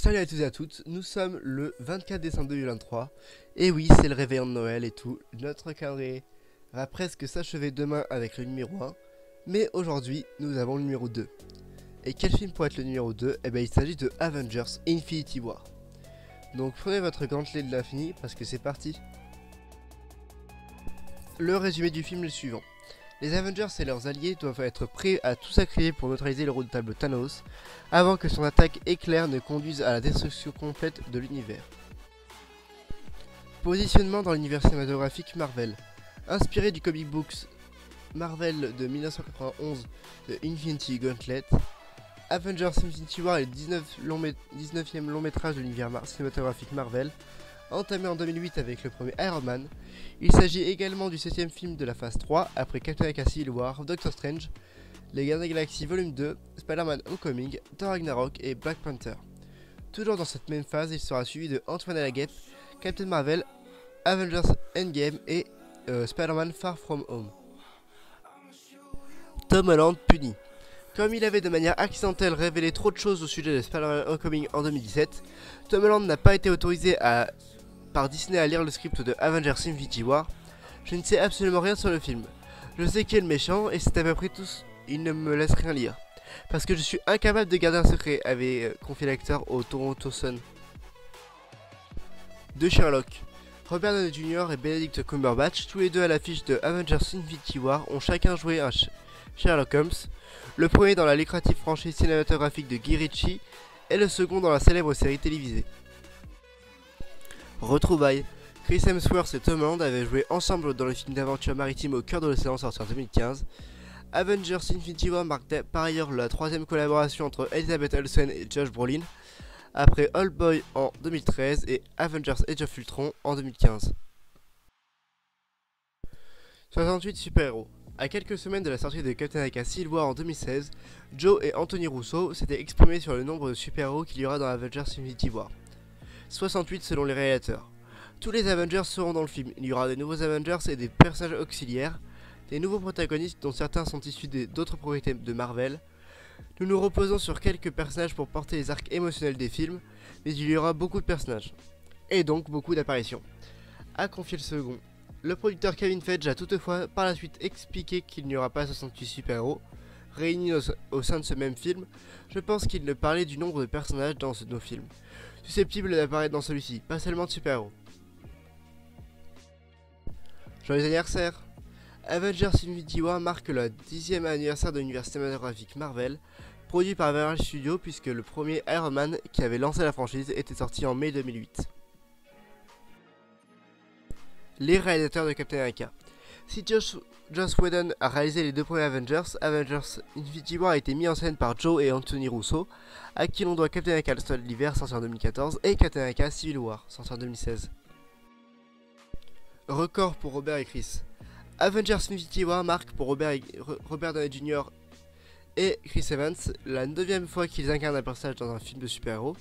Salut à tous et à toutes, nous sommes le 24 décembre 2023, et oui, c'est le réveillon de Noël et tout, notre calendrier va presque s'achever demain avec le numéro 1, mais aujourd'hui, nous avons le numéro 2. Et quel film pourrait être le numéro 2? Eh bien, il s'agit de Avengers Infinity War. Donc prenez votre gantelet de l'infini, parce que c'est parti. Le résumé du film est le suivant. Les Avengers et leurs alliés doivent être prêts à tout sacrifier pour neutraliser le redoutable Thanos, avant que son attaque éclair ne conduise à la destruction complète de l'univers. Positionnement dans l'univers cinématographique Marvel. Inspiré du comic books Marvel de 1991 de Infinity Gauntlet, Avengers Infinity War est le 19e long métrage de l'univers cinématographique Marvel, entamé en 2008 avec le premier Iron Man. Il s'agit également du 7e film de la phase 3, après Captain America Civil War, Doctor Strange, Les Gardiens de la Galaxie Volume 2, Spider-Man Homecoming, Thor Ragnarok et Black Panther. Toujours dans cette même phase, il sera suivi de Ant-Man et la Guêpe, Captain Marvel, Avengers Endgame et Spider-Man Far From Home. Tom Holland puni. Comme il avait de manière accidentelle révélé trop de choses au sujet de Spider-Man Homecoming en 2017, Tom Holland n'a pas été autorisé par Disney à lire le script de Avengers Infinity War. Je ne sais absolument rien sur le film. Je sais qui est le méchant et c'est à peu près tout. Il ne me laisse rien lire. Parce que je suis incapable de garder un secret, avait confié l'acteur au Toronto Sun. De Sherlock. Robert Downey Jr. et Benedict Cumberbatch, tous les deux à l'affiche de Avengers Infinity War, ont chacun joué un Sherlock Holmes. Le premier dans la lucrative franchise cinématographique de Guy Ritchie et le second dans la célèbre série télévisée. Retrouvailles. Chris Hemsworth et Tom Holland avaient joué ensemble dans le film d'aventure maritime Au cœur de l'océan sorti en 2015. Avengers Infinity War marque par ailleurs la troisième collaboration entre Elizabeth Olsen et Josh Brolin, après Old Boy en 2013 et Avengers Age of Ultron en 2015. 68 super-héros. À quelques semaines de la sortie de Captain America Civil War en 2016, Joe et Anthony Russo s'étaient exprimés sur le nombre de super-héros qu'il y aura dans Avengers Infinity War. 68 selon les réalisateurs. Tous les Avengers seront dans le film. Il y aura des nouveaux Avengers et des personnages auxiliaires, des nouveaux protagonistes dont certains sont issus d'autres propriétés de Marvel. Nous nous reposons sur quelques personnages pour porter les arcs émotionnels des films, mais il y aura beaucoup de personnages, et donc beaucoup d'apparitions, a confié le second. Le producteur Kevin Feige a toutefois par la suite expliqué qu'il n'y aura pas 68 super-héros réunis au sein de ce même film. Je pense qu'il ne parlait du nombre de personnages dans nos films, susceptibles d'apparaître dans celui-ci, pas seulement de super-héros. Joyeux anniversaire! Avengers Infinity War marque le 10e anniversaire de l'univers cinématographique Marvel, produit par Marvel Studios puisque le premier Iron Man qui avait lancé la franchise était sorti en mai 2008. Les réalisateurs de Captain America. Si Joss Whedon a réalisé les deux premiers Avengers, Avengers Infinity War a été mis en scène par Joe et Anthony Russo, à qui l'on doit Captain America le soldat de l'hiver sorti en 2014 et Captain America Civil War sorti en 2016. Record pour Robert et Chris. Avengers Infinity War marque pour Robert Downey Jr. et Chris Evans la 9e fois qu'ils incarnent un personnage dans un film de super-héros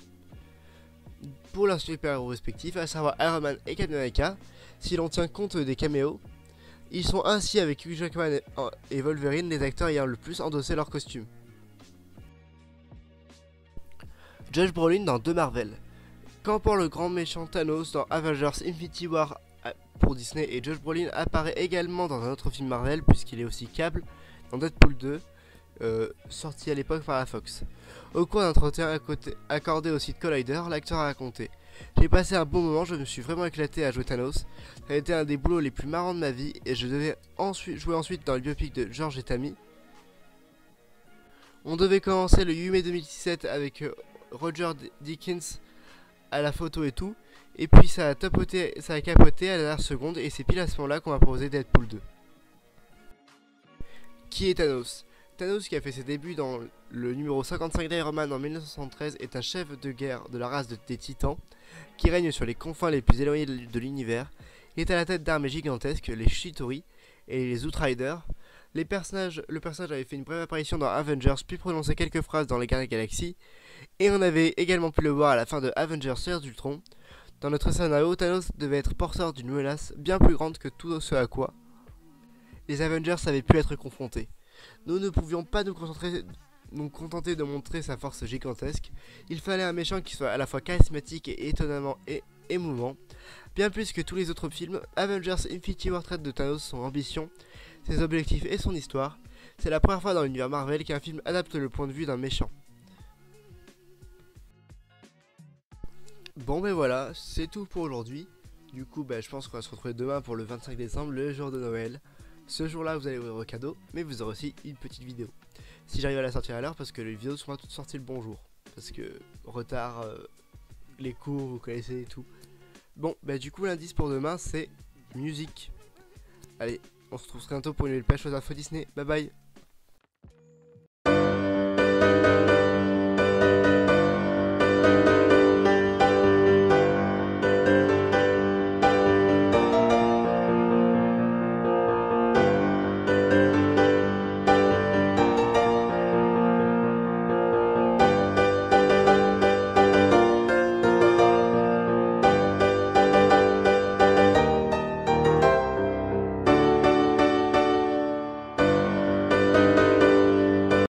pour leurs super-héros respectifs, à savoir Iron Man et Captain America. Si l'on tient compte des caméos, ils sont ainsi avec Hugh Jackman et Wolverine les acteurs ayant le plus endossé leur costume. Josh Brolin dans deux Marvel. Campant le grand méchant Thanos dans Avengers Infinity War pour Disney, et Josh Brolin apparaît également dans un autre film Marvel puisqu'il est aussi Cable dans Deadpool 2, sorti à l'époque par la Fox. Au cours d'un entretien accordé au site Collider, l'acteur a raconté: j'ai passé un bon moment, je me suis vraiment éclaté à jouer Thanos. Ça a été un des boulots les plus marrants de ma vie et je devais jouer ensuite dans le biopic de George et Tammy. On devait commencer le 8 mai 2017 avec Roger Deakins à la photo et tout, et puis ça a capoté à la dernière seconde et c'est pile à ce moment là qu'on m'a proposé Deadpool 2. Qui est Thanos? Thanos, qui a fait ses débuts dans le numéro 55 d'Iron Man en 1973, est un chef de guerre de la race des Titans qui règne sur les confins les plus éloignés de l'univers. Il est à la tête d'armées gigantesques, les Chitauri et les Outriders. Le personnage avait fait une brève apparition dans Avengers, puis prononcé quelques phrases dans Les Gardiens de la Galaxie, et on avait également pu le voir à la fin de Avengers Age d'Ultron. Dans notre scénario, Thanos devait être porteur d'une menace bien plus grande que tout ce à quoi les Avengers avaient pu être confrontés. Nous ne pouvions pas nous concentrer donc contenté de montrer sa force gigantesque, il fallait un méchant qui soit à la fois charismatique et étonnamment émouvant. Bien plus que tous les autres films, Avengers Infinity War traite de Thanos, son ambition, ses objectifs et son histoire. C'est la première fois dans l'univers Marvel qu'un film adapte le point de vue d'un méchant. Bon ben voilà, c'est tout pour aujourd'hui. Du coup je pense qu'on va se retrouver demain pour le 25 décembre, le jour de Noël. Ce jour là vous allez ouvrir vos cadeaux, mais vous aurez aussi une petite vidéo. Si j'arrive à la sortir à l'heure, parce que les vidéos sont pas toutes sorties le bon jour. Parce que retard, les cours vous connaissez et tout. Bon du coup l'indice pour demain c'est musique. Allez, on se retrouve très bientôt pour une nouvelle page aux infos Disney. Bye bye.